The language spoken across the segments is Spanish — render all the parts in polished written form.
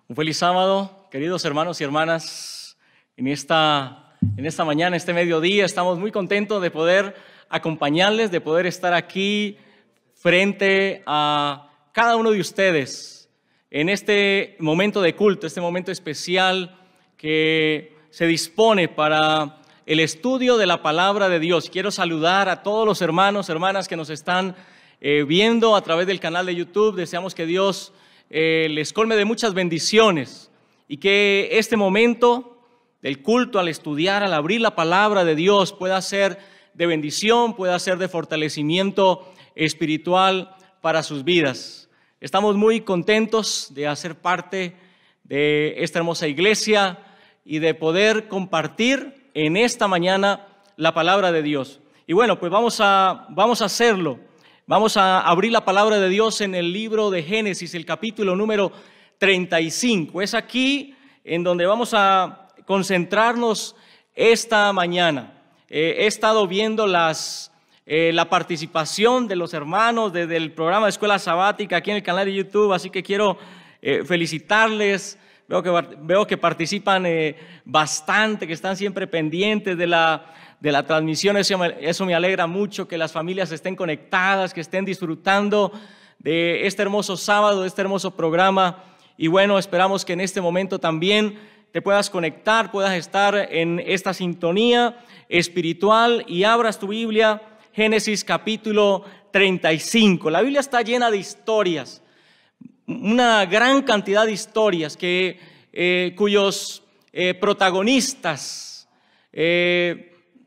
Un feliz sábado, queridos hermanos y hermanas. En esta mañana, este mediodía, estamos muy contentos de poder acompañarles, de poder estar aquí frente a cada uno de ustedes en este momento de culto, este momento especial que se dispone para el estudio de la palabra de Dios. Quiero saludar a todos los hermanos, hermanas que nos están viendo a través del canal de YouTube. Deseamos que Dios les colme de muchas bendiciones y que este momento del culto, al estudiar, al abrir la palabra de Dios, pueda ser de bendición, pueda ser de fortalecimiento espiritual para sus vidas. Estamos muy contentos de hacer parte de esta hermosa iglesia y de poder compartir en esta mañana la palabra de Dios. Y bueno, pues vamos a hacerlo. Vamos a abrir la palabra de Dios en el libro de Génesis, el capítulo número 35. Es aquí en donde vamos a concentrarnos esta mañana. He estado viendo la participación de los hermanos desde el programa de Escuela Sabática aquí en el canal de YouTube, así que quiero felicitarles. Veo que participan bastante, que están siempre pendientes de la transmisión. Eso me alegra mucho, que las familias estén conectadas, que estén disfrutando de este hermoso sábado, de este hermoso programa. Y bueno, esperamos que en este momento también te puedas conectar, puedas estar en esta sintonía espiritual y abras tu Biblia, Génesis capítulo 35. La Biblia está llena de historias, una gran cantidad de historias cuyos protagonistas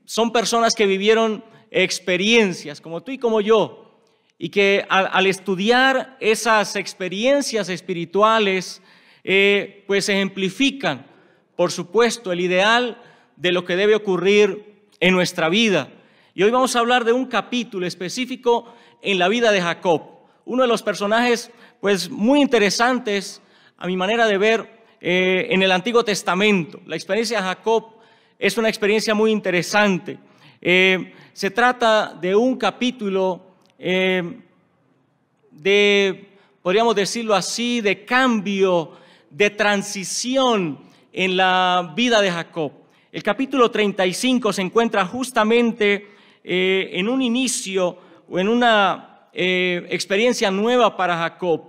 son personas que vivieron experiencias como tú y como yo, y que al estudiar esas experiencias espirituales pues ejemplifican, por supuesto, el ideal de lo que debe ocurrir en nuestra vida. Y hoy vamos a hablar de un capítulo específico en la vida de Jacob, uno de los personajes pues muy interesantes a mi manera de ver en el Antiguo Testamento. La experiencia de Jacob es una experiencia muy interesante. Se trata de un capítulo podríamos decirlo así, de cambio, de transición en la vida de Jacob. El capítulo 35 se encuentra justamente en un inicio o en una experiencia nueva para Jacob.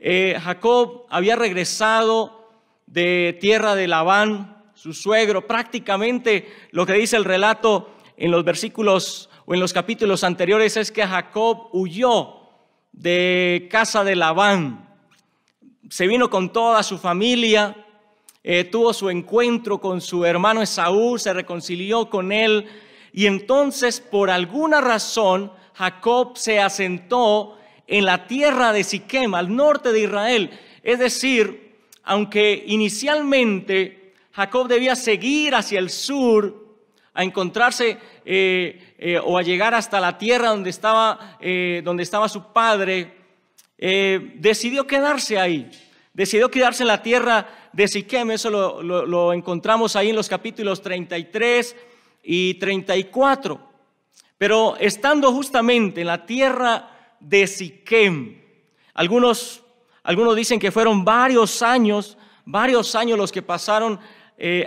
Jacob había regresado de tierra de Labán, su suegro. Prácticamente lo que dice el relato en los versículos o en los capítulos anteriores es que Jacob huyó de casa de Labán. Se vino con toda su familia, tuvo su encuentro con su hermano Esaú, se reconcilió con él y entonces por alguna razón Jacob se asentó en la tierra de Siquem, al norte de Israel. Es decir, aunque inicialmente Jacob debía seguir hacia el sur a encontrarse o a llegar hasta la tierra donde estaba su padre, decidió quedarse ahí. Decidió quedarse en la tierra de Siquem. Eso lo encontramos ahí en los capítulos 33 y 34. Pero estando justamente en la tierra de Siquem, algunos dicen que fueron varios años los que pasaron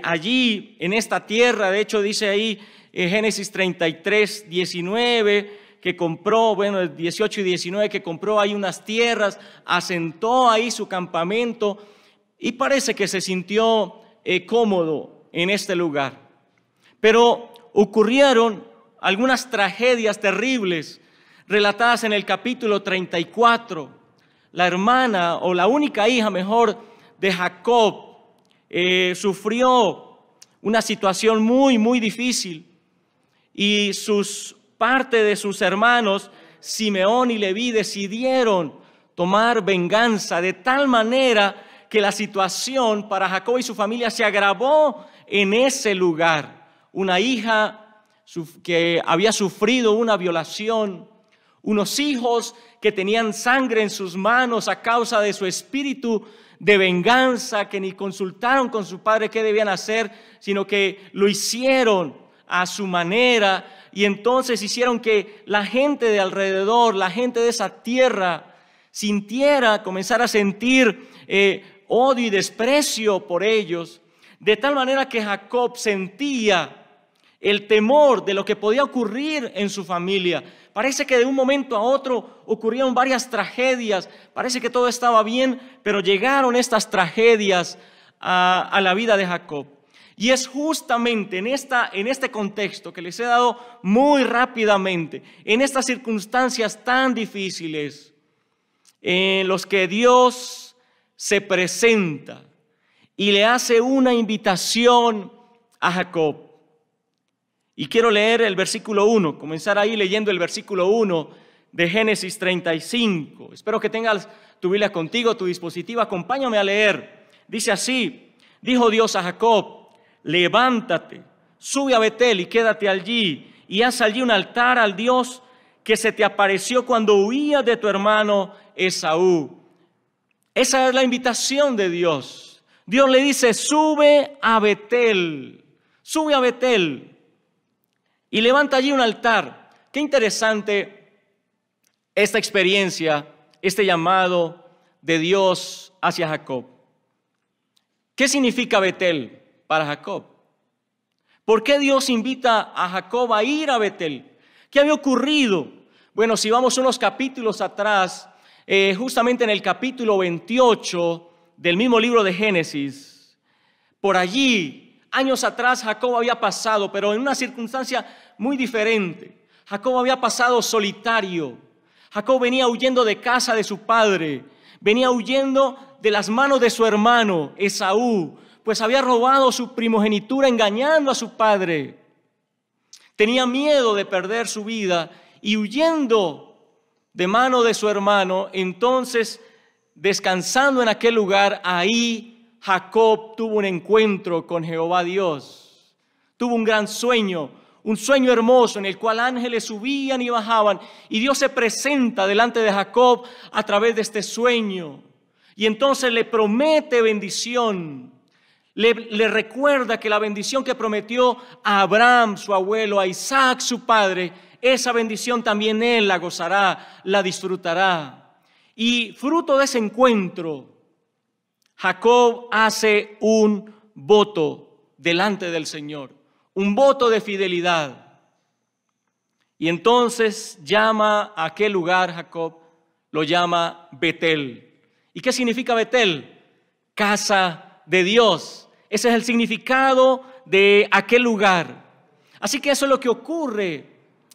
allí en esta tierra. De hecho dice ahí Génesis 33, 19, que compró, 18 y 19, que compró ahí unas tierras, asentó ahí su campamento y parece que se sintió cómodo en este lugar. Pero ocurrieron algunas tragedias terribles relatadas en el capítulo 34. La hermana o la única hija, mejor, de Jacob sufrió una situación muy, muy difícil y parte de sus hermanos, Simeón y Leví, decidieron tomar venganza de tal manera que la situación para Jacob y su familia se agravó en ese lugar. Una hija que había sufrido una violación, unos hijos que tenían sangre en sus manos a causa de su espíritu de venganza, que ni consultaron con su padre qué debían hacer, sino que lo hicieron a su manera, y entonces hicieron que la gente de alrededor, la gente de esa tierra, comenzara a sentir odio y desprecio por ellos, de tal manera que Jacob sentía el temor de lo que podía ocurrir en su familia. Parece que de un momento a otro ocurrieron varias tragedias, parece que todo estaba bien, pero llegaron estas tragedias a la vida de Jacob. Y es justamente en este contexto que les he dado muy rápidamente, en estas circunstancias tan difíciles, en los que Dios se presenta y le hace una invitación a Jacob. Y quiero leer el versículo 1, comenzar ahí leyendo el versículo 1 de Génesis 35. Espero que tengas tu Biblia contigo, tu dispositivo, acompáñame a leer. Dice así: dijo Dios a Jacob: levántate, sube a Betel y quédate allí, y haz allí un altar al Dios que se te apareció cuando huías de tu hermano Esaú. Esa es la invitación de Dios. Dios le dice: sube a Betel, sube a Betel y levanta allí un altar. Qué interesante esta experiencia, este llamado de Dios hacia Jacob. ¿Qué significa Betel para Jacob? ¿Por qué Dios invita a Jacob a ir a Betel? ¿Qué había ocurrido? Bueno, si vamos unos capítulos atrás, justamente en el capítulo 28 del mismo libro de Génesis, por allí, años atrás, Jacob había pasado, pero en una circunstancia muy diferente. Jacob había pasado solitario. Jacob venía huyendo de casa de su padre, venía huyendo de las manos de su hermano Esaú, pues había robado su primogenitura engañando a su padre. Tenía miedo de perder su vida y huyendo de mano de su hermano, entonces descansando en aquel lugar, ahí Jacob tuvo un encuentro con Jehová Dios. Tuvo un gran sueño, un sueño hermoso en el cual ángeles subían y bajaban, y Dios se presenta delante de Jacob a través de este sueño. Y entonces le promete bendición. Le recuerda que la bendición que prometió a Abraham, su abuelo, a Isaac, su padre, esa bendición también él la gozará, la disfrutará. Y fruto de ese encuentro, Jacob hace un voto delante del Señor, un voto de fidelidad. Y entonces llama a aquel lugar, Jacob, lo llama Betel. ¿Y qué significa Betel? Casa de Dios. Ese es el significado de aquel lugar. Así que eso es lo que ocurre.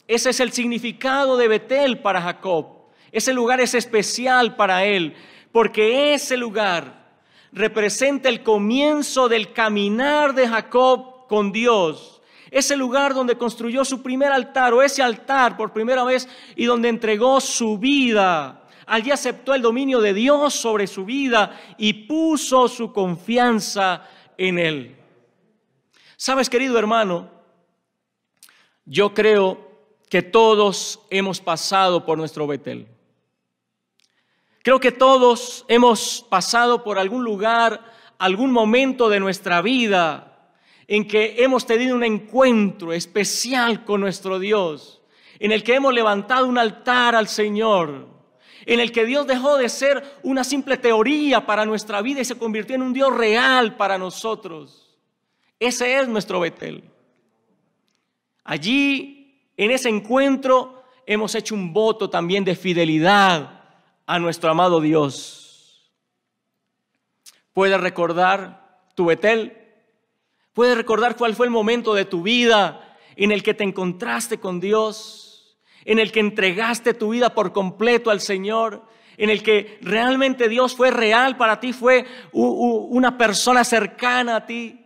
Ese es el significado de Betel para Jacob. Ese lugar es especial para él, porque ese lugar representa el comienzo del caminar de Jacob con Dios. Ese lugar donde construyó su primer altar, o ese altar por primera vez, y donde entregó su vida. Allí aceptó el dominio de Dios sobre su vida y puso su confianza en Él. ¿Sabes, querido hermano? Yo creo que todos hemos pasado por nuestro Betel. Creo que todos hemos pasado por algún lugar, algún momento de nuestra vida en que hemos tenido un encuentro especial con nuestro Dios, en el que hemos levantado un altar al Señor, en el que Dios dejó de ser una simple teoría para nuestra vida y se convirtió en un Dios real para nosotros. Ese es nuestro Betel. Allí, en ese encuentro, hemos hecho un voto también de fidelidad a nuestro amado Dios. ¿Puedes recordar tu Betel? ¿Puedes recordar cuál fue el momento de tu vida en el que te encontraste con Dios? En el que entregaste tu vida por completo al Señor, en el que realmente Dios fue real para ti, fue una persona cercana a ti.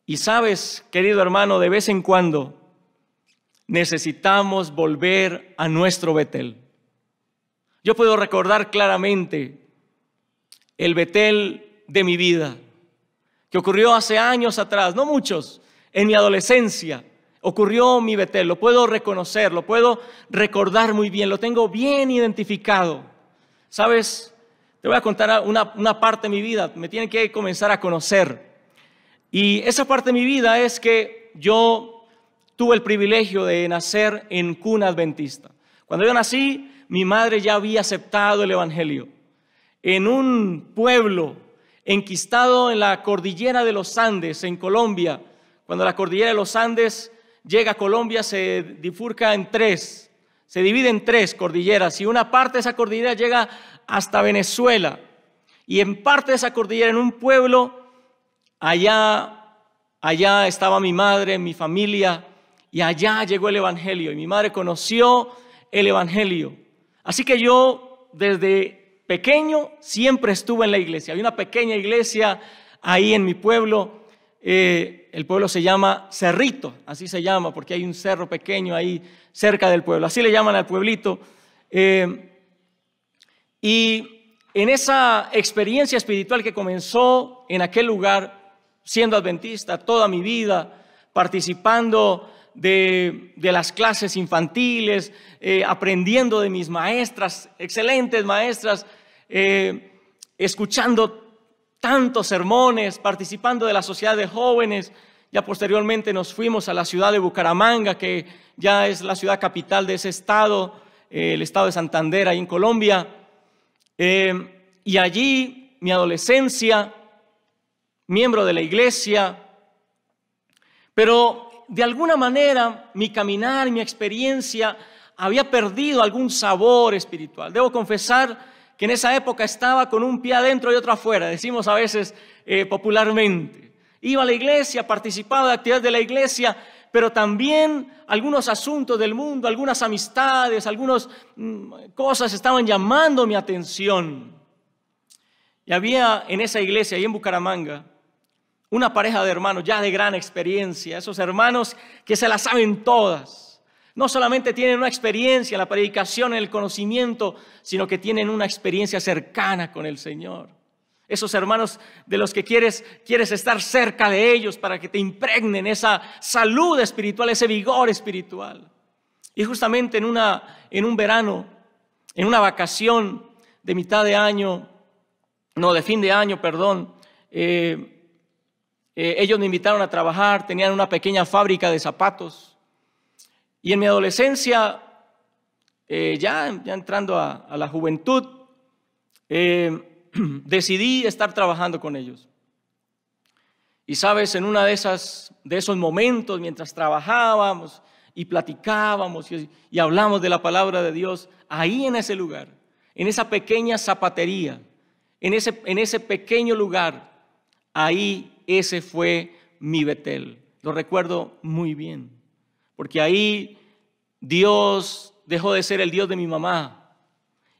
Y sabes, querido hermano, de vez en cuando necesitamos volver a nuestro Betel. Yo puedo recordar claramente el Betel de mi vida, que ocurrió hace años atrás, no muchos, en mi adolescencia. Ocurrió mi Betel, lo puedo reconocer, lo puedo recordar muy bien, lo tengo bien identificado. ¿Sabes? Te voy a contar una parte de mi vida, me tienen que comenzar a conocer. Y esa parte de mi vida es que yo tuve el privilegio de nacer en cuna adventista. Cuando yo nací, mi madre ya había aceptado el Evangelio. en un pueblo enquistado en la cordillera de los Andes, en Colombia. Cuando la cordillera de los Andes llega a Colombia, se bifurca en tres, se divide en tres cordilleras, y una parte de esa cordillera llega hasta Venezuela, y en parte de esa cordillera, en un pueblo, allá estaba mi madre, mi familia, y allá llegó el evangelio, y mi madre conoció el evangelio. Así que yo desde pequeño siempre estuve en la iglesia. Había una pequeña iglesia ahí en mi pueblo. El pueblo se llama Cerrito, así se llama porque hay un cerro pequeño ahí cerca del pueblo. Así le llaman al pueblito. Y en esa experiencia espiritual que comenzó en aquel lugar, siendo adventista toda mi vida, participando de las clases infantiles, aprendiendo de mis maestras, excelentes maestras, escuchando tantos sermones, participando de la sociedad de jóvenes. Ya posteriormente nos fuimos a la ciudad de Bucaramanga, que ya es la ciudad capital de ese estado, el estado de Santander, ahí en Colombia. Y allí mi adolescencia, miembro de la iglesia, pero de alguna manera mi caminar y mi experiencia había perdido algún sabor espiritual. Debo confesar que en esa época estaba con un pie adentro y otro afuera, decimos a veces popularmente. Iba a la iglesia, participaba de actividades de la iglesia, pero también algunos asuntos del mundo, algunas amistades, algunas cosas estaban llamando mi atención. Y había en esa iglesia, ahí en Bucaramanga, una pareja de hermanos ya de gran experiencia, esos hermanos que se las saben todas. No solamente tienen una experiencia en la predicación, en el conocimiento, sino que tienen una experiencia cercana con el Señor. Esos hermanos de los que quieres estar cerca de ellos para que te impregnen esa salud espiritual, ese vigor espiritual. Y justamente en un verano, en una vacación de mitad de año, de fin de año, perdón, ellos me invitaron a trabajar, tenían una pequeña fábrica de zapatos. Y en mi adolescencia, ya entrando a la juventud, decidí estar trabajando con ellos. Y sabes, en una de esos momentos, mientras trabajábamos y platicábamos y hablamos de la palabra de Dios, ahí en ese lugar, en esa pequeña zapatería, en ese pequeño lugar, ahí ese fue mi Betel. Lo recuerdo muy bien. Porque ahí Dios dejó de ser el Dios de mi mamá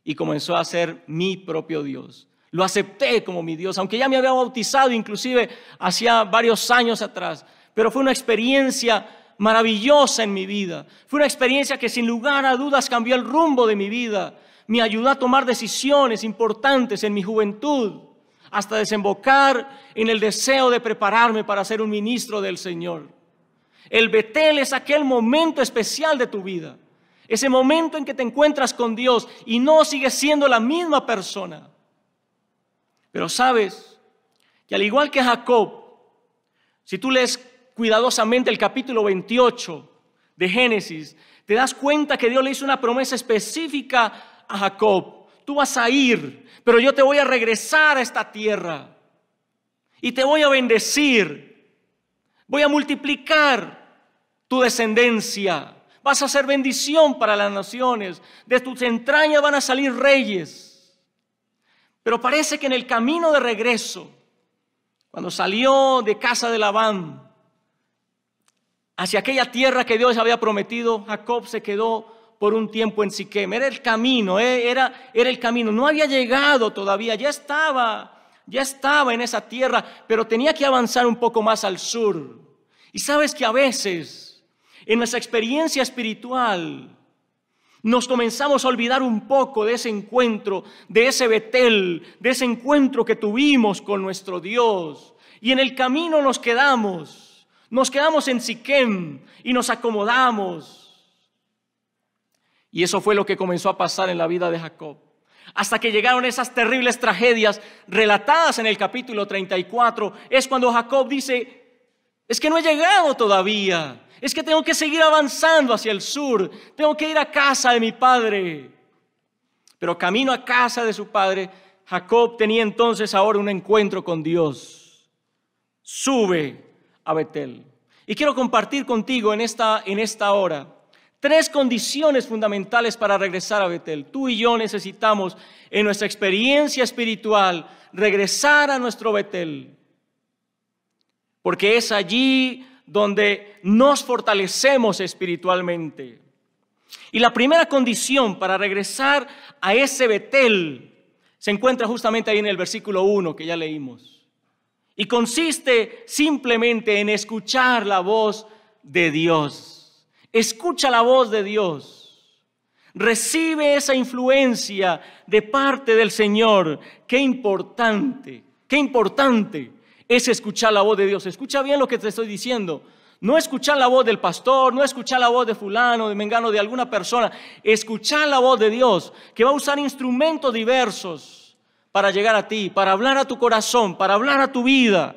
y comenzó a ser mi propio Dios. Lo acepté como mi Dios, aunque ya me había bautizado inclusive hacía varios años atrás. Pero fue una experiencia maravillosa en mi vida. Fue una experiencia que sin lugar a dudas cambió el rumbo de mi vida. Me ayudó a tomar decisiones importantes en mi juventud, hasta desembocar en el deseo de prepararme para ser un ministro del Señor. El Betel es aquel momento especial de tu vida, ese momento en que te encuentras con Dios y no sigues siendo la misma persona. Pero sabes que al igual que Jacob, si tú lees cuidadosamente el capítulo 28 de Génesis, te das cuenta que Dios le hizo una promesa específica a Jacob. Tú vas a ir, pero yo te voy a regresar a esta tierra y te voy a bendecir. Voy a multiplicar tu descendencia. Vas a ser bendición para las naciones. De tus entrañas van a salir reyes. Pero parece que en el camino de regreso, cuando salió de casa de Labán hacia aquella tierra que Dios había prometido, Jacob se quedó por un tiempo en Siquem. Era el camino, era el camino. No había llegado todavía, ya estaba en esa tierra, pero tenía que avanzar un poco más al sur. Y sabes que a veces en nuestra experiencia espiritual nos comenzamos a olvidar un poco de ese encuentro, de ese Betel, de ese encuentro que tuvimos con nuestro Dios. Y en el camino nos quedamos en Siquem y nos acomodamos. Y eso fue lo que comenzó a pasar en la vida de Jacob. Hasta que llegaron esas terribles tragedias relatadas en el capítulo 34, es cuando Jacob dice: es que no he llegado todavía, es que tengo que seguir avanzando hacia el sur, tengo que ir a casa de mi padre. Pero camino a casa de su padre, Jacob tenía entonces ahora un encuentro con Dios. Sube a Betel. Y quiero compartir contigo en esta hora 3 condiciones fundamentales para regresar a Betel. Tú y yo necesitamos en nuestra experiencia espiritual regresar a nuestro Betel, porque es allí donde nos fortalecemos espiritualmente. Y la primera condición para regresar a ese Betel se encuentra justamente ahí en el versículo 1 que ya leímos. Y consiste simplemente en escuchar la voz de Dios. Escucha la voz de Dios. Recibe esa influencia de parte del Señor. Qué importante es escuchar la voz de Dios. Escucha bien lo que te estoy diciendo. No escuchar la voz del pastor, no escuchar la voz de fulano, de mengano, de alguna persona. Escuchar la voz de Dios, que va a usar instrumentos diversos para llegar a ti, para hablar a tu corazón, para hablar a tu vida.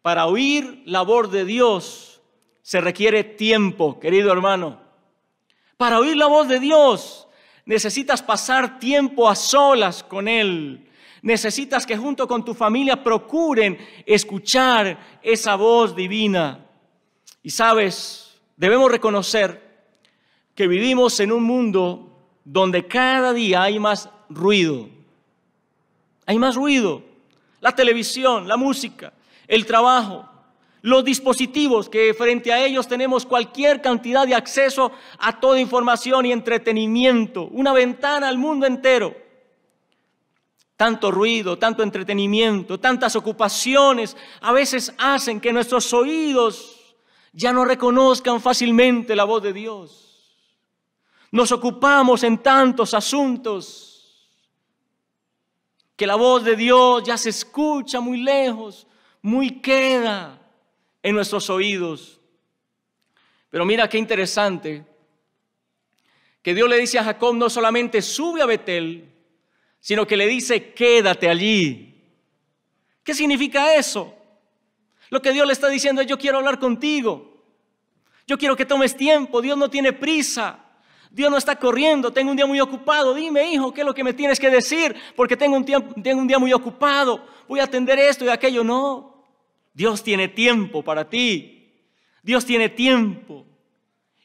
Para oír la voz de Dios se requiere tiempo, querido hermano. Para oír la voz de Dios necesitas pasar tiempo a solas con Él. Necesitas que junto con tu familia procuren escuchar esa voz divina. Y sabes, debemos reconocer que vivimos en un mundo donde cada día hay más ruido. Hay más ruido. La televisión, la música, el trabajo, los dispositivos que frente a ellos tenemos cualquier cantidad de acceso a toda información y entretenimiento. Una ventana al mundo entero. Tanto ruido, tanto entretenimiento, tantas ocupaciones a veces hacen que nuestros oídos ya no reconozcan fácilmente la voz de Dios. Nos ocupamos en tantos asuntos que la voz de Dios ya se escucha muy lejos, muy queda en nuestros oídos. Pero mira qué interesante, que Dios le dice a Jacob no solamente sube a Betel, sino que le dice quédate allí. ¿Qué significa eso? Lo que Dios le está diciendo es yo quiero hablar contigo. Yo quiero que tomes tiempo. Dios no tiene prisa. Dios no está corriendo. Tengo un día muy ocupado. Dime, hijo, ¿qué es lo que me tienes que decir? Porque tengo un día muy ocupado. Voy a atender esto y aquello. No. Dios tiene tiempo para ti. Dios tiene tiempo.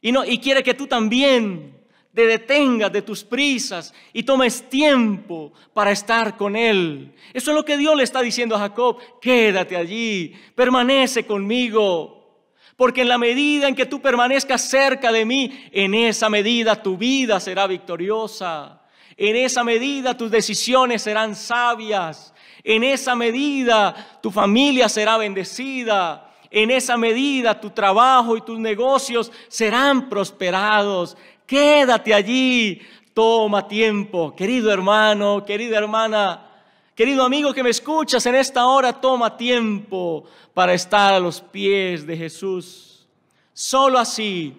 Y quiere que tú también te detengas de tus prisas y tomes tiempo para estar con Él. Eso es lo que Dios le está diciendo a Jacob. Quédate allí, permanece conmigo, porque en la medida en que tú permanezcas cerca de mí, en esa medida tu vida será victoriosa. En esa medida tus decisiones serán sabias. En esa medida tu familia será bendecida. En esa medida tu trabajo y tus negocios serán prosperados. Quédate allí, toma tiempo. Querido hermano, querida hermana, querido amigo que me escuchas en esta hora, toma tiempo para estar a los pies de Jesús. Solo así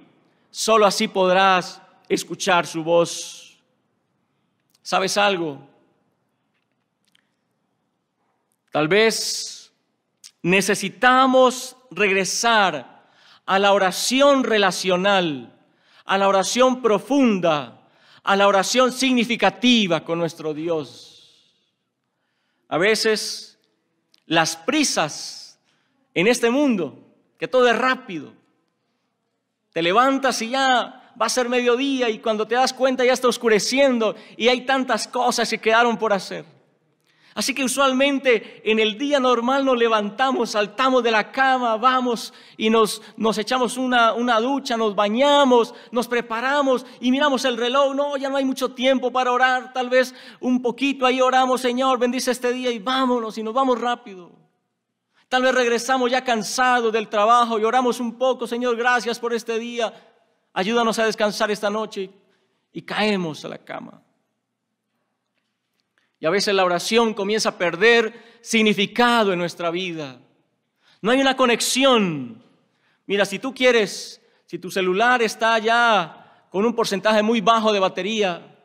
podrás escuchar su voz. ¿Sabes algo? Tal vez necesitamos regresar a la oración relacional, a la oración profunda, a la oración significativa con nuestro Dios. A veces las prisas en este mundo, que todo es rápido, te levantas y ya va a ser mediodía y cuando te das cuenta ya está oscureciendo y hay tantas cosas que quedaron por hacer. Así que usualmente en el día normal nos levantamos, saltamos de la cama, vamos y nos echamos una ducha, nos bañamos, nos preparamos y miramos el reloj. No, ya no hay mucho tiempo para orar, tal vez un poquito ahí oramos, Señor, bendice este día y vámonos y nos vamos rápido. Tal vez regresamos ya cansados del trabajo y oramos un poco, Señor, gracias por este día, ayúdanos a descansar esta noche y caemos a la cama. Y a veces la oración comienza a perder significado en nuestra vida. No hay una conexión. Mira, si tú quieres, si tu celular está ya con un porcentaje muy bajo de batería,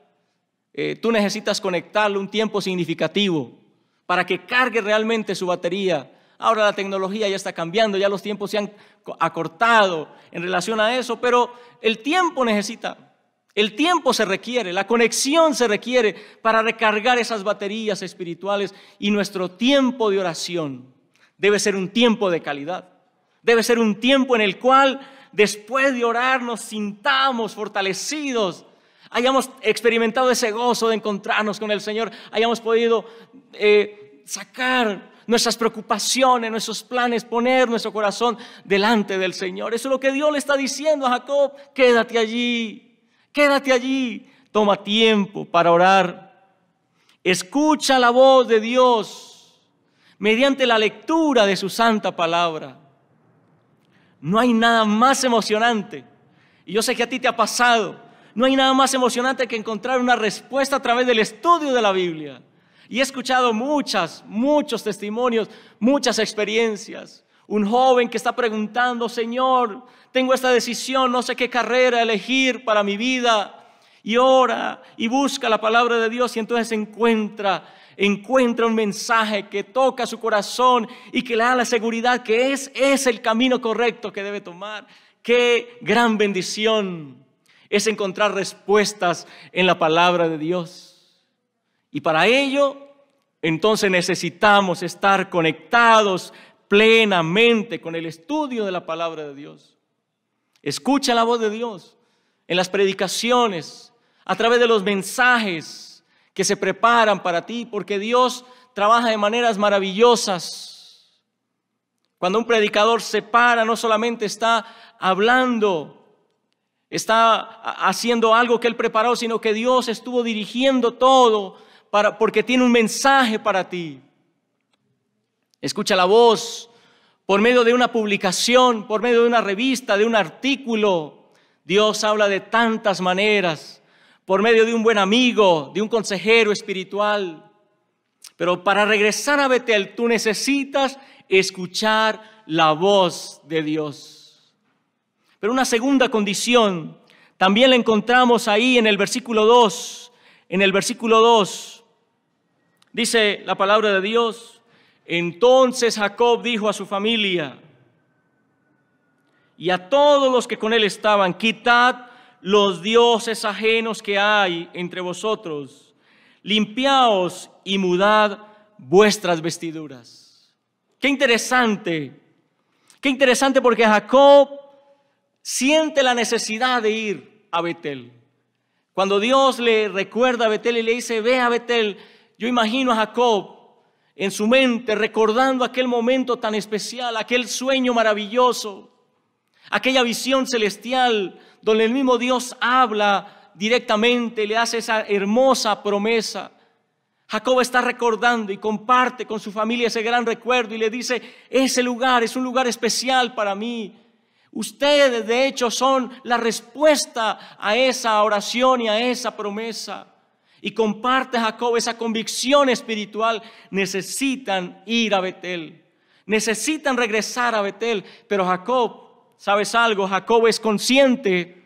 tú necesitas conectarlo un tiempo significativo para que cargue realmente su batería. Ahora la tecnología ya está cambiando, ya los tiempos se han acortado en relación a eso, pero el tiempo necesita El tiempo se requiere, la conexión se requiere para recargar esas baterías espirituales, y nuestro tiempo de oración debe ser un tiempo de calidad. Debe ser un tiempo en el cual después de orar nos sintamos fortalecidos, hayamos experimentado ese gozo de encontrarnos con el Señor, hayamos podido sacar nuestras preocupaciones, nuestros planes, poner nuestro corazón delante del Señor. Eso es lo que Dios le está diciendo a Jacob: quédate allí, toma tiempo para orar. Escucha la voz de Dios mediante la lectura de su santa palabra. No hay nada más emocionante, y yo sé que a ti te ha pasado, no hay nada más emocionante que encontrar una respuesta a través del estudio de la Biblia. Y he escuchado muchos testimonios, muchas experiencias. Un joven que está preguntando: Señor, tengo esta decisión, no sé qué carrera elegir para mi vida. Y ora y busca la palabra de Dios, y entonces encuentra un mensaje que toca su corazón y que le da la seguridad que es el camino correcto que debe tomar. Qué gran bendición es encontrar respuestas en la palabra de Dios. Y para ello, entonces necesitamos estar conectados plenamente con el estudio de la palabra de Dios. Escucha la voz de Dios en las predicaciones, a través de los mensajes que se preparan para ti, porque Dios trabaja de maneras maravillosas. Cuando un predicador se para, no solamente está hablando, está haciendo algo que él preparó, sino que Dios estuvo dirigiendo todo porque tiene un mensaje para ti. Escucha la voz por medio de una publicación, por medio de una revista, de un artículo. Dios habla de tantas maneras, por medio de un buen amigo, de un consejero espiritual. Pero para regresar a Betel, tú necesitas escuchar la voz de Dios. Pero una segunda condición también la encontramos ahí en el versículo 2. En el versículo 2 dice la palabra de Dios: entonces Jacob dijo a su familia y a todos los que con él estaban: quitad los dioses ajenos que hay entre vosotros, limpiaos y mudad vuestras vestiduras. Qué interesante porque Jacob siente la necesidad de ir a Betel. Cuando Dios le recuerda a Betel y le dice: ve a Betel, yo imagino a Jacob en su mente recordando aquel momento tan especial, aquel sueño maravilloso, aquella visión celestial donde el mismo Dios habla directamente, le hace esa hermosa promesa. Jacob está recordando y comparte con su familia ese gran recuerdo y le dice: ese lugar es un lugar especial para mí. Ustedes, de hecho, son la respuesta a esa oración y a esa promesa. Y comparte Jacob esa convicción espiritual. Necesitan ir a Betel, necesitan regresar a Betel. Pero Jacob, ¿sabes algo? Jacob es consciente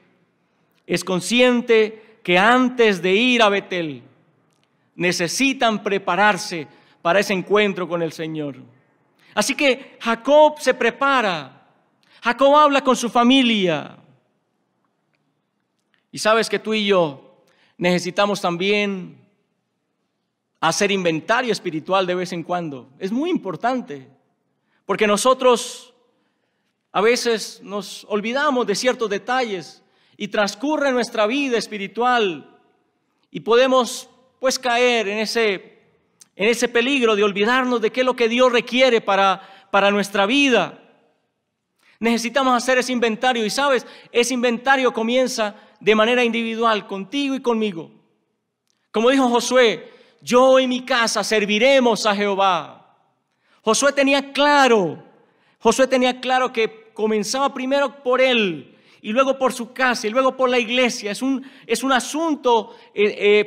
que antes de ir a Betel necesitan prepararse para ese encuentro con el Señor. Así que Jacob se prepara. Jacob habla con su familia. Y sabes que tú y yo necesitamos también hacer inventario espiritual de vez en cuando. Es muy importante, porque nosotros a veces nos olvidamos de ciertos detalles y transcurre nuestra vida espiritual y podemos pues caer en ese peligro de olvidarnos de qué es lo que Dios requiere para nuestra vida. Necesitamos hacer ese inventario, y sabes, ese inventario comienza de manera individual, contigo y conmigo. Como dijo Josué: yo y mi casa serviremos a Jehová. Josué tenía claro que comenzaba primero por él, y luego por su casa, y luego por la iglesia. Es un asunto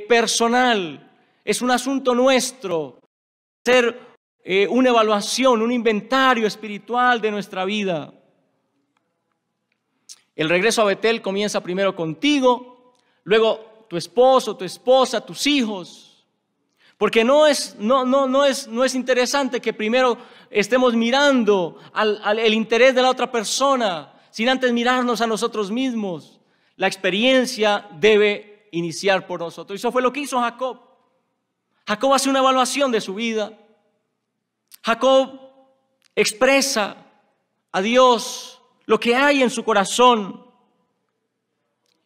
personal, es un asunto nuestro. Hacer una evaluación, un inventario espiritual de nuestra vida. El regreso a Betel comienza primero contigo, luego tu esposo, tu esposa, tus hijos. Porque no es interesante que primero estemos mirando el interés de la otra persona, sin antes mirarnos a nosotros mismos. La experiencia debe iniciar por nosotros. Eso fue lo que hizo Jacob. Jacob hace una evaluación de su vida. Jacob expresa a Dios lo que hay en su corazón.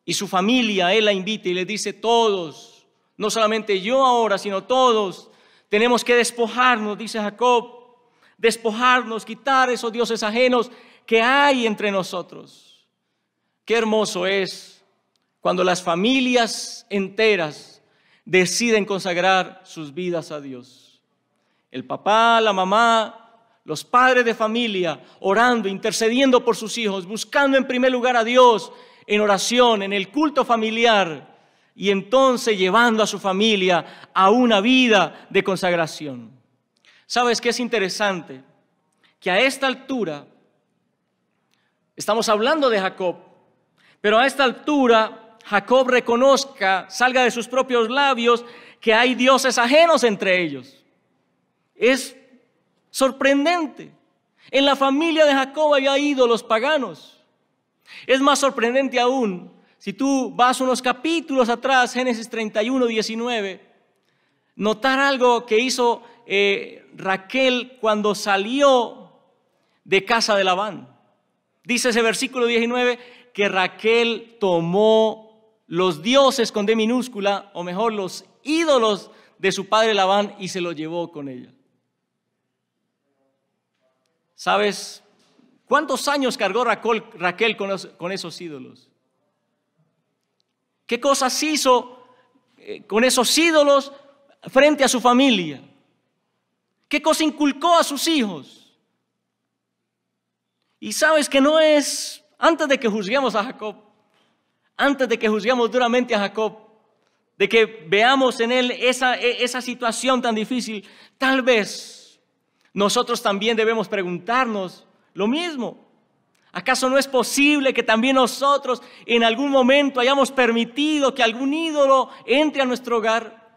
Y su familia, él la invita y le dice: todos, no solamente yo ahora, sino todos, tenemos que despojarnos, dice Jacob, despojarnos, quitar esos dioses ajenos que hay entre nosotros. Qué hermoso es cuando las familias enteras deciden consagrar sus vidas a Dios. El papá, la mamá, los padres de familia, orando, intercediendo por sus hijos, buscando en primer lugar a Dios en oración, en el culto familiar, y entonces llevando a su familia a una vida de consagración. ¿Sabes qué es interesante? Que a esta altura, estamos hablando de Jacob, pero a esta altura Jacob reconozca, salga de sus propios labios, que hay dioses ajenos entre ellos. Es sorprendente. En la familia de Jacob había ídolos paganos. Es más sorprendente aún, si tú vas unos capítulos atrás, Génesis 31, 19, notar algo que hizo Raquel cuando salió de casa de Labán. Dice ese versículo 19 que Raquel tomó los dioses con D minúscula, o mejor, los ídolos de su padre Labán, y se los llevó con ella. ¿Sabes cuántos años cargó Raquel con esos ídolos? ¿Qué cosas hizo con esos ídolos frente a su familia? ¿Qué cosa inculcó a sus hijos? Y sabes que no es, antes de que juzguemos a Jacob, antes de que juzguemos duramente a Jacob, de que veamos en él esa situación tan difícil, tal vez nosotros también debemos preguntarnos lo mismo. ¿Acaso no es posible que también nosotros en algún momento hayamos permitido que algún ídolo entre a nuestro hogar,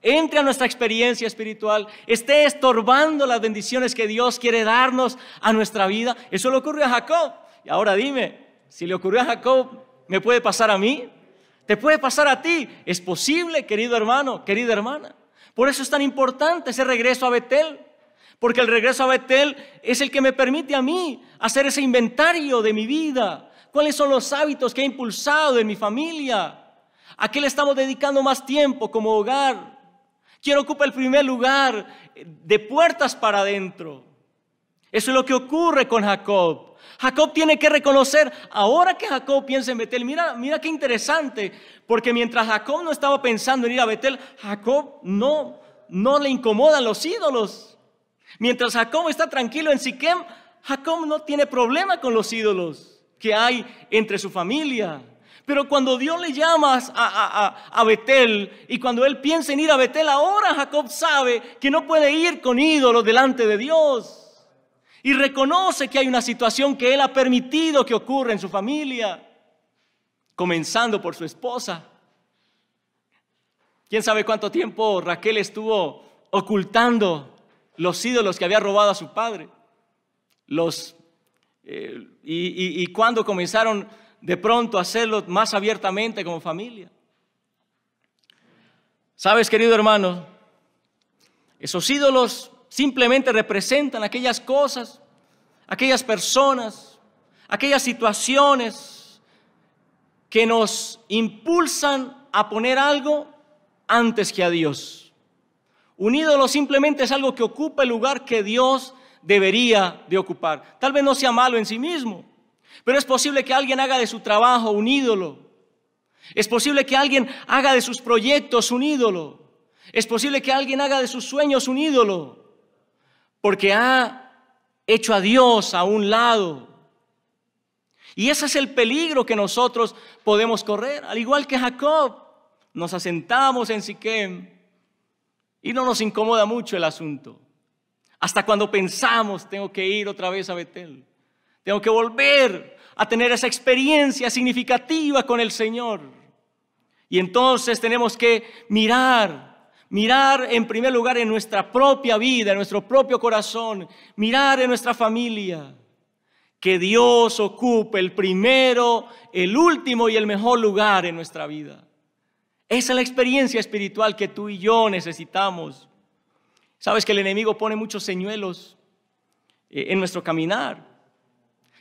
entre a nuestra experiencia espiritual, esté estorbando las bendiciones que Dios quiere darnos a nuestra vida? Eso le ocurrió a Jacob. Y ahora dime, si le ocurrió a Jacob, ¿me puede pasar a mí? ¿Te puede pasar a ti? Es posible, querido hermano, querida hermana. Por eso es tan importante ese regreso a Betel. Porque el regreso a Betel es el que me permite a mí hacer ese inventario de mi vida. ¿Cuáles son los hábitos que he impulsado en mi familia? ¿A qué le estamos dedicando más tiempo como hogar? ¿Quién ocupa el primer lugar de puertas para adentro? Eso es lo que ocurre con Jacob. Jacob tiene que reconocer, ahora que Jacob piensa en Betel, mira qué interesante, porque mientras Jacob no estaba pensando en ir a Betel, Jacob no le incomodan los ídolos. Mientras Jacob está tranquilo en Siquem, Jacob no tiene problema con los ídolos que hay entre su familia. Pero cuando Dios le llama a Betel, y cuando él piensa en ir a Betel, ahora Jacob sabe que no puede ir con ídolos delante de Dios. Y reconoce que hay una situación que él ha permitido que ocurra en su familia, comenzando por su esposa. ¿Quién sabe cuánto tiempo Raquel estuvo ocultando los ídolos que había robado a su padre? Y cuando comenzaron de pronto a hacerlo más abiertamente como familia. ¿Sabes, querido hermano? Esos ídolos simplemente representan aquellas cosas, aquellas personas, aquellas situaciones que nos impulsan a poner algo antes que a Dios. Un ídolo simplemente es algo que ocupa el lugar que Dios debería de ocupar. Tal vez no sea malo en sí mismo, pero es posible que alguien haga de su trabajo un ídolo. Es posible que alguien haga de sus proyectos un ídolo. Es posible que alguien haga de sus sueños un ídolo, porque ha hecho a Dios a un lado. Y ese es el peligro que nosotros podemos correr. Al igual que Jacob, nos asentamos en Siquem y no nos incomoda mucho el asunto. Hasta cuando pensamos, tengo que ir otra vez a Betel. Tengo que volver a tener esa experiencia significativa con el Señor. Y entonces tenemos que mirar en primer lugar en nuestra propia vida, en nuestro propio corazón, mirar en nuestra familia. Que Dios ocupe el primero, el último y el mejor lugar en nuestra vida. Esa es la experiencia espiritual que tú y yo necesitamos. Sabes que el enemigo pone muchos señuelos en nuestro caminar.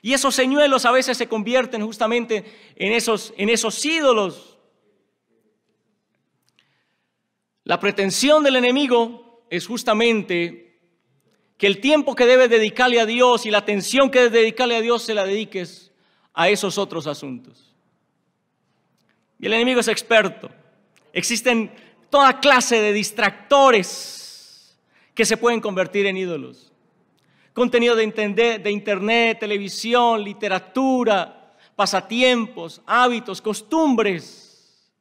Y esos señuelos a veces se convierten justamente en esos ídolos. La pretensión del enemigo es justamente que el tiempo que debes dedicarle a Dios y la atención que debes dedicarle a Dios se la dediques a esos otros asuntos. Y el enemigo es experto. Existen toda clase de distractores que se pueden convertir en ídolos. Contenido de internet, televisión, literatura, pasatiempos, hábitos, costumbres.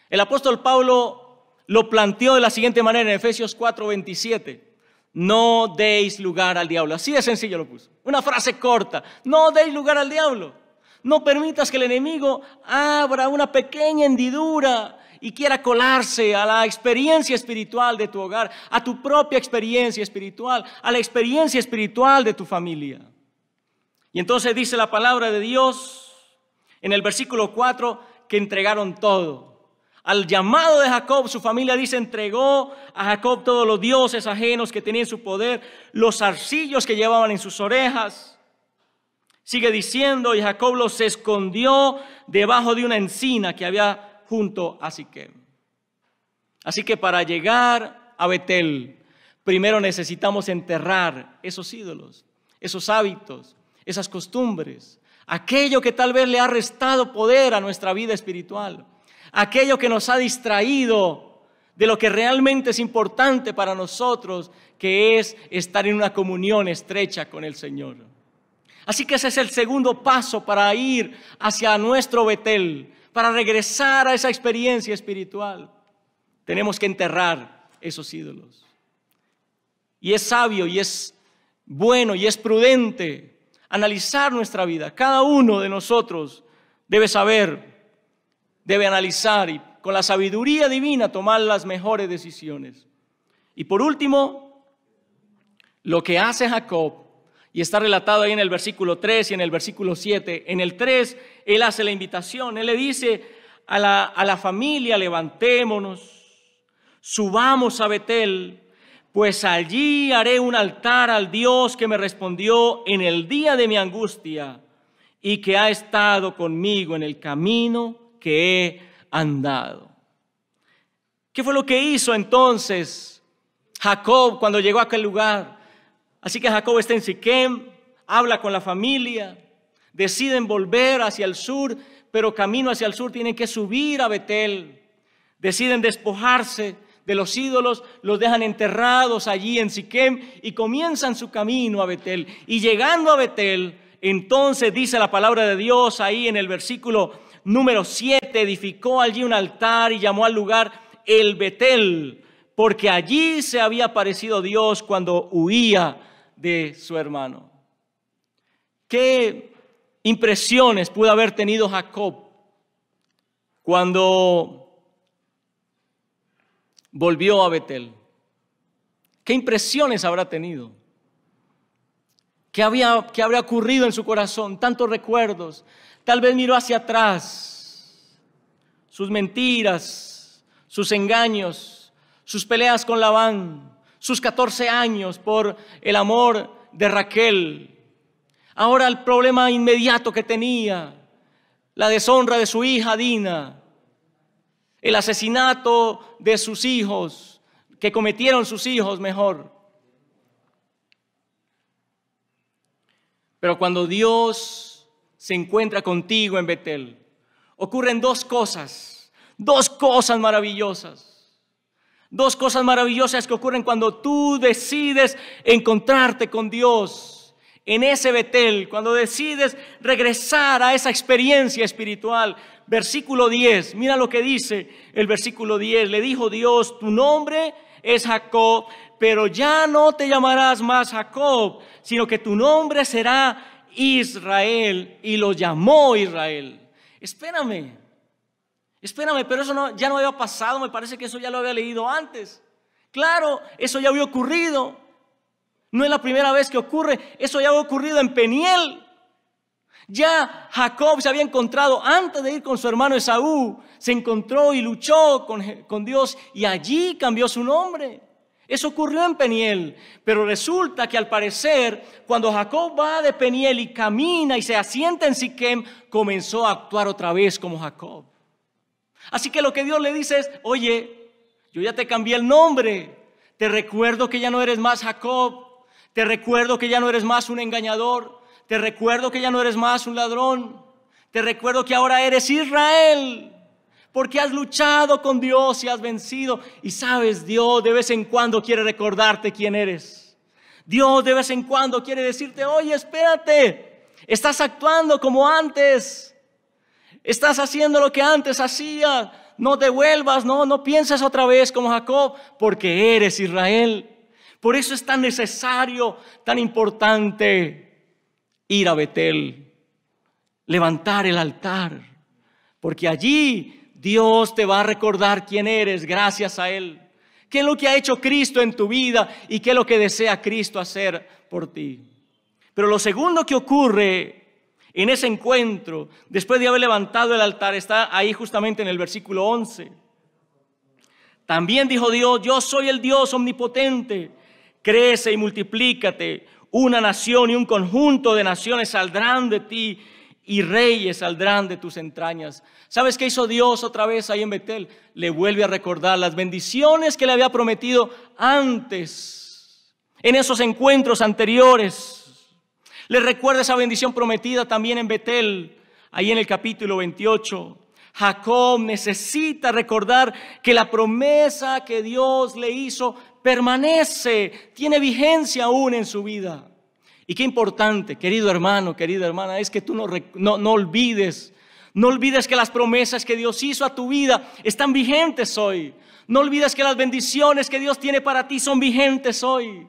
El apóstol Pablo lo planteó de la siguiente manera en Efesios 4:27. No deis lugar al diablo. Así de sencillo lo puso. Una frase corta. No deis lugar al diablo. No permitas que el enemigo abra una pequeña hendidura y quiera colarse a la experiencia espiritual de tu hogar, a tu propia experiencia espiritual, a la experiencia espiritual de tu familia. Y entonces dice la palabra de Dios en el versículo 4 que entregaron todo. Al llamado de Jacob, su familia dice, entregó a Jacob todos los dioses ajenos que tenía en su poder, los zarcillos que llevaban en sus orejas. Sigue diciendo, y Jacob los escondió debajo de una encina que había junto a Siquem. Así que para llegar a Betel, primero necesitamos enterrar esos ídolos, esos hábitos, esas costumbres, aquello que tal vez le ha restado poder a nuestra vida espiritual. Aquello que nos ha distraído de lo que realmente es importante para nosotros, que es estar en una comunión estrecha con el Señor. Así que ese es el segundo paso para ir hacia nuestro Betel, para regresar a esa experiencia espiritual. Tenemos que enterrar esos ídolos. Y es sabio, y es bueno, y es prudente analizar nuestra vida. Cada uno de nosotros debe saber, debe analizar y con la sabiduría divina tomar las mejores decisiones. Y por último, lo que hace Jacob, y está relatado ahí en el versículo 3 y en el versículo 7. En el 3, él hace la invitación. Él le dice a la familia, levantémonos, subamos a Betel, pues allí haré un altar al Dios que me respondió en el día de mi angustia y que ha estado conmigo en el camino que he andado. ¿Qué fue lo que hizo entonces Jacob cuando llegó a aquel lugar? Así que Jacob está en Siquem, habla con la familia, deciden volver hacia el sur, pero camino hacia el sur tienen que subir a Betel. Deciden despojarse de los ídolos, los dejan enterrados allí en Siquem y comienzan su camino a Betel. Y llegando a Betel, entonces dice la palabra de Dios ahí en el versículo número 7, edificó allí un altar y llamó al lugar el Betel, porque allí se había aparecido Dios cuando huía de su hermano. ¿Qué impresiones pudo haber tenido Jacob cuando volvió a Betel? ¿Qué impresiones habrá tenido? ¿Qué habría ocurrido en su corazón? Tantos recuerdos. Tal vez miró hacia atrás, sus mentiras, sus engaños, sus peleas con Labán, sus 14 años por el amor de Raquel. Ahora el problema inmediato que tenía, la deshonra de su hija Dina, el asesinato de sus hijos, que cometieron sus hijos mejor. Pero cuando Dios se encuentra contigo en Betel, ocurren dos cosas maravillosas. Dos cosas maravillosas que ocurren cuando tú decides encontrarte con Dios en ese Betel, cuando decides regresar a esa experiencia espiritual. Versículo 10, mira lo que dice el versículo 10. Le dijo Dios, tu nombre es Jacob, pero ya no te llamarás más Jacob, sino que tu nombre será Israel, y lo llamó Israel. Espérame, pero eso ya no había pasado. Me parece que eso ya lo había leído antes. Claro, eso ya había ocurrido. No es la primera vez que ocurre. Eso ya había ocurrido en Peniel. Ya Jacob se había encontrado, antes de ir con su hermano Esaú, se encontró y luchó con Dios y allí cambió su nombre. Eso ocurrió en Peniel, pero resulta que al parecer cuando Jacob va de Peniel y camina y se asienta en Siquem, comenzó a actuar otra vez como Jacob. Así que lo que Dios le dice es: oye, yo ya te cambié el nombre, te recuerdo que ya no eres más Jacob, te recuerdo que ya no eres más un engañador, te recuerdo que ya no eres más un ladrón, te recuerdo que ahora eres Israel, porque has luchado con Dios y has vencido. Y sabes, Dios de vez en cuando quiere recordarte quién eres. Dios de vez en cuando quiere decirte: oye, espérate, estás actuando como antes, estás haciendo lo que antes hacías, no te vuelvas, no pienses otra vez como Jacob, porque eres Israel. Por eso es tan necesario, tan importante ir a Betel, levantar el altar, porque allí Dios te va a recordar quién eres gracias a Él, qué es lo que ha hecho Cristo en tu vida y qué es lo que desea Cristo hacer por ti. Pero lo segundo que ocurre en ese encuentro, después de haber levantado el altar, está ahí justamente en el versículo 11. También dijo Dios: yo soy el Dios omnipotente, crece y multiplícate, una nación y un conjunto de naciones saldrán de ti y reyes saldrán de tus entrañas. ¿Sabes qué hizo Dios otra vez ahí en Betel? Le vuelve a recordar las bendiciones que le había prometido antes, en esos encuentros anteriores. Le recuerda esa bendición prometida también en Betel, ahí en el capítulo 28. Jacob necesita recordar que la promesa que Dios le hizo permanece, tiene vigencia aún en su vida. Y qué importante, querido hermano, querida hermana, es que tú no olvides que las promesas que Dios hizo a tu vida están vigentes hoy. No olvides que las bendiciones que Dios tiene para ti son vigentes hoy.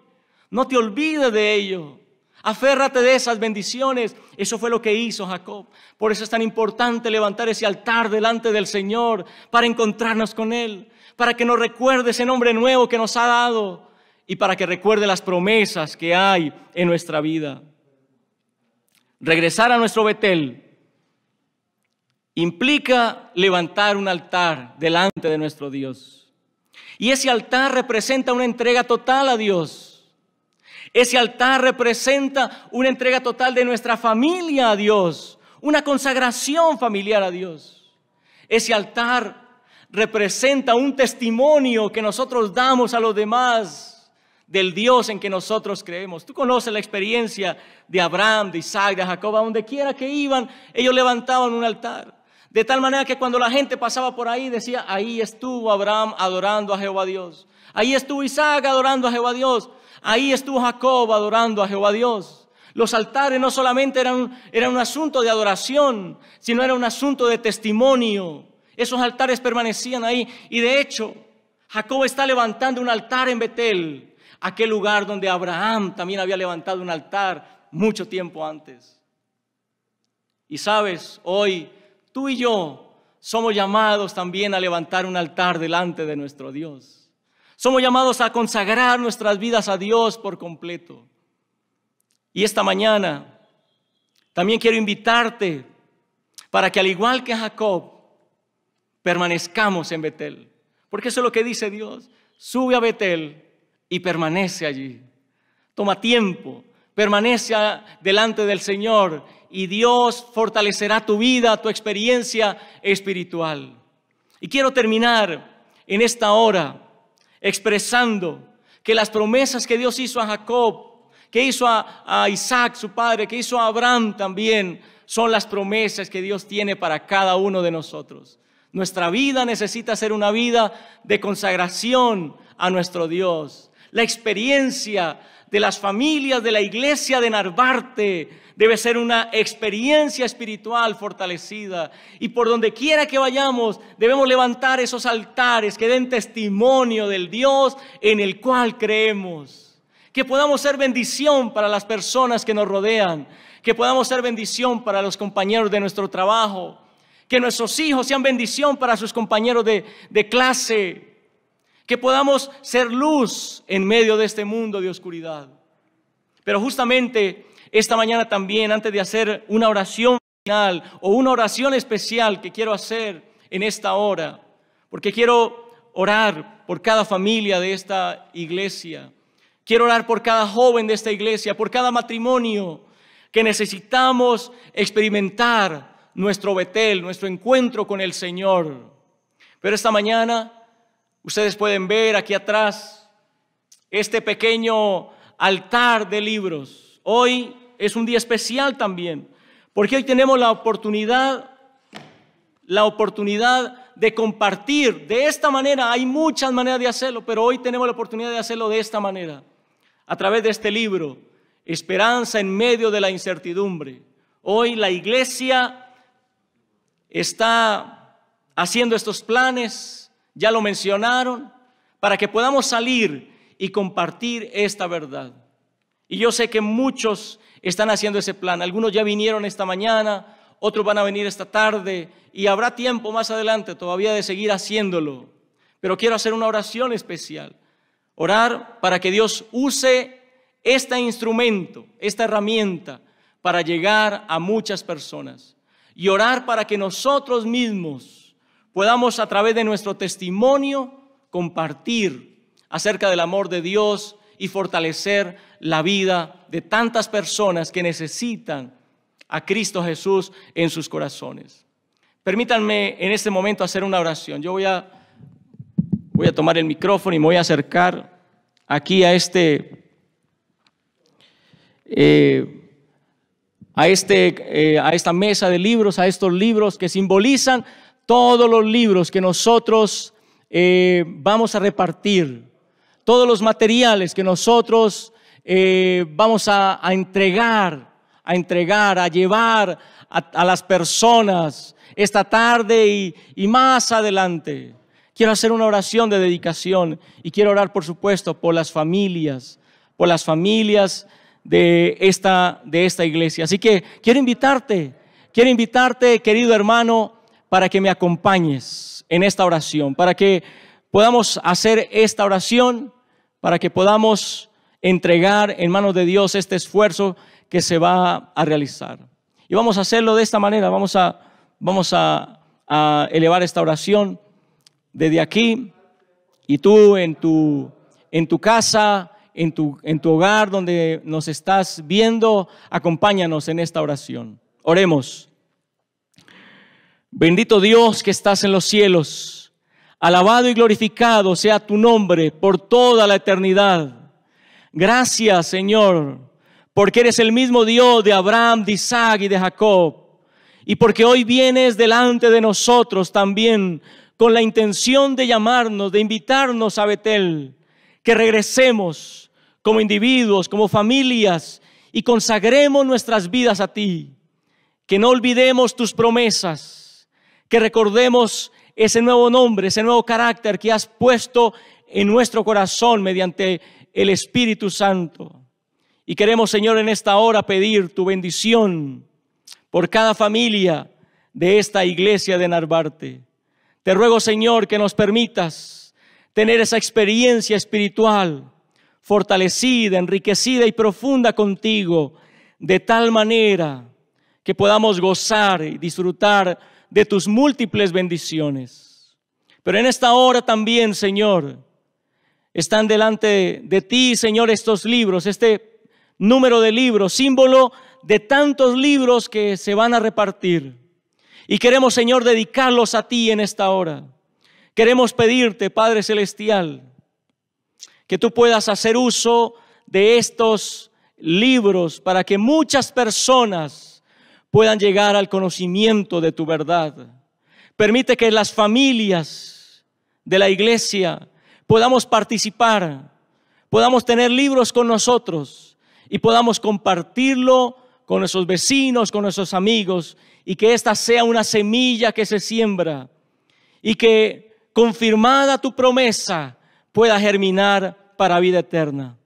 No te olvides de ello. Aférrate de esas bendiciones. Eso fue lo que hizo Jacob. Por eso es tan importante levantar ese altar delante del Señor, para encontrarnos con Él, para que nos recuerde ese nombre nuevo que nos ha dado y para que recuerde las promesas que hay en nuestra vida. Regresar a nuestro Betel implica levantar un altar delante de nuestro Dios. Y ese altar representa una entrega total a Dios. Ese altar representa una entrega total de nuestra familia a Dios, una consagración familiar a Dios. Ese altar representa un testimonio que nosotros damos a los demás del Dios en que nosotros creemos. Tú conoces la experiencia de Abraham, de Isaac, de Jacob. A donde quiera que iban, ellos levantaban un altar. De tal manera que cuando la gente pasaba por ahí, decía: ahí estuvo Abraham adorando a Jehová Dios. Ahí estuvo Isaac adorando a Jehová Dios. Ahí estuvo Jacob adorando a Jehová Dios. Los altares no solamente eran un asunto de adoración, sino era un asunto de testimonio. Esos altares permanecían ahí. Y de hecho, Jacob está levantando un altar en Betel, aquel lugar donde Abraham también había levantado un altar mucho tiempo antes. Y sabes, hoy tú y yo somos llamados también a levantar un altar delante de nuestro Dios. Somos llamados a consagrar nuestras vidas a Dios por completo. Y esta mañana también quiero invitarte para que, al igual que Jacob, permanezcamos en Betel. Porque eso es lo que dice Dios: sube a Betel y permanece allí. Toma tiempo, permanece delante del Señor y Dios fortalecerá tu vida, tu experiencia espiritual. Y quiero terminar en esta hora expresando que las promesas que Dios hizo a Jacob, que hizo a Isaac su padre, que hizo a Abraham también, son las promesas que Dios tiene para cada uno de nosotros. Nuestra vida necesita ser una vida de consagración a nuestro Dios. La experiencia de las familias de la iglesia de Narvarte debe ser una experiencia espiritual fortalecida. Y por donde quiera que vayamos, debemos levantar esos altares que den testimonio del Dios en el cual creemos. Que podamos ser bendición para las personas que nos rodean. Que podamos ser bendición para los compañeros de nuestro trabajo. Que nuestros hijos sean bendición para sus compañeros de clase. Que podamos ser luz en medio de este mundo de oscuridad. Pero justamente esta mañana también, antes de hacer una oración final o una oración especial que quiero hacer en esta hora, porque quiero orar por cada familia de esta iglesia, quiero orar por cada joven de esta iglesia, por cada matrimonio que necesitamos experimentar nuestro Betel, nuestro encuentro con el Señor. Pero esta mañana ustedes pueden ver aquí atrás este pequeño altar de libros. Hoy es un día especial también, porque hoy tenemos la oportunidad de compartir de esta manera. Hay muchas maneras de hacerlo, pero hoy tenemos la oportunidad de hacerlo de esta manera, a través de este libro, Esperanza en medio de la incertidumbre. Hoy la iglesia está haciendo estos planes, ya lo mencionaron, para que podamos salir y compartir esta verdad. Y yo sé que muchos están haciendo ese plan. Algunos ya vinieron esta mañana, otros van a venir esta tarde y habrá tiempo más adelante todavía de seguir haciéndolo. Pero quiero hacer una oración especial. Orar para que Dios use este instrumento, esta herramienta para llegar a muchas personas. Y orar para que nosotros mismos podamos a través de nuestro testimonio compartir acerca del amor de Dios y fortalecer la vida de tantas personas que necesitan a Cristo Jesús en sus corazones. Permítanme en este momento hacer una oración. Yo voy a tomar el micrófono y me voy a acercar aquí a esta mesa de libros, a estos libros que simbolizan todos los libros que nosotros vamos a repartir, todos los materiales que nosotros vamos a entregar, a llevar a las personas esta tarde y más adelante. Quiero hacer una oración de dedicación y quiero orar, por supuesto, por las familias de esta iglesia. Así que quiero invitarte, querido hermano, para que me acompañes en esta oración, para que podamos hacer esta oración, para que podamos entregar en manos de Dios este esfuerzo que se va a realizar. Y vamos a hacerlo de esta manera. Vamos a elevar esta oración desde aquí, y tú en tu casa, en tu hogar donde nos estás viendo, acompáñanos en esta oración. Oremos. Bendito Dios que estás en los cielos, alabado y glorificado sea tu nombre por toda la eternidad. Gracias, Señor, porque eres el mismo Dios de Abraham, de Isaac y de Jacob, y porque hoy vienes delante de nosotros también con la intención de llamarnos, de invitarnos a Betel, que regresemos como individuos, como familias, y consagremos nuestras vidas a ti, que no olvidemos tus promesas, que recordemos ese nuevo nombre, ese nuevo carácter que has puesto en nuestro corazón mediante el Espíritu Santo. Y queremos, Señor, en esta hora pedir tu bendición por cada familia de esta iglesia de Narvarte. Te ruego, Señor, que nos permitas tener esa experiencia espiritual fortalecida, enriquecida y profunda contigo, de tal manera que podamos gozar y disfrutar de tus múltiples bendiciones. Pero en esta hora también, Señor, están delante de ti, Señor, estos libros, este número de libros, símbolo de tantos libros que se van a repartir. Y queremos, Señor, dedicarlos a ti en esta hora. Queremos pedirte, Padre Celestial, que tú puedas hacer uso de estos libros para que muchas personas puedan llegar al conocimiento de tu verdad. Permite que las familias de la iglesia podamos participar, podamos tener libros con nosotros y podamos compartirlo con nuestros vecinos, con nuestros amigos, y que esta sea una semilla que se siembra y que, confirmada tu promesa, pueda germinar para vida eterna.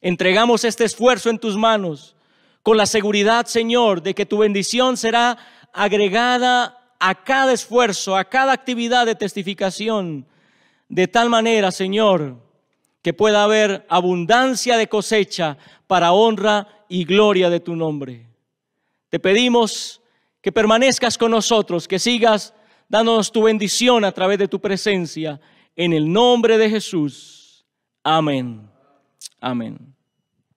Entregamos este esfuerzo en tus manos con la seguridad, Señor, de que tu bendición será agregada a cada esfuerzo, a cada actividad de testificación, de tal manera, Señor, que pueda haber abundancia de cosecha para honra y gloria de tu nombre. Te pedimos que permanezcas con nosotros, que sigas dándonos tu bendición a través de tu presencia, en el nombre de Jesús. Amén. Amén.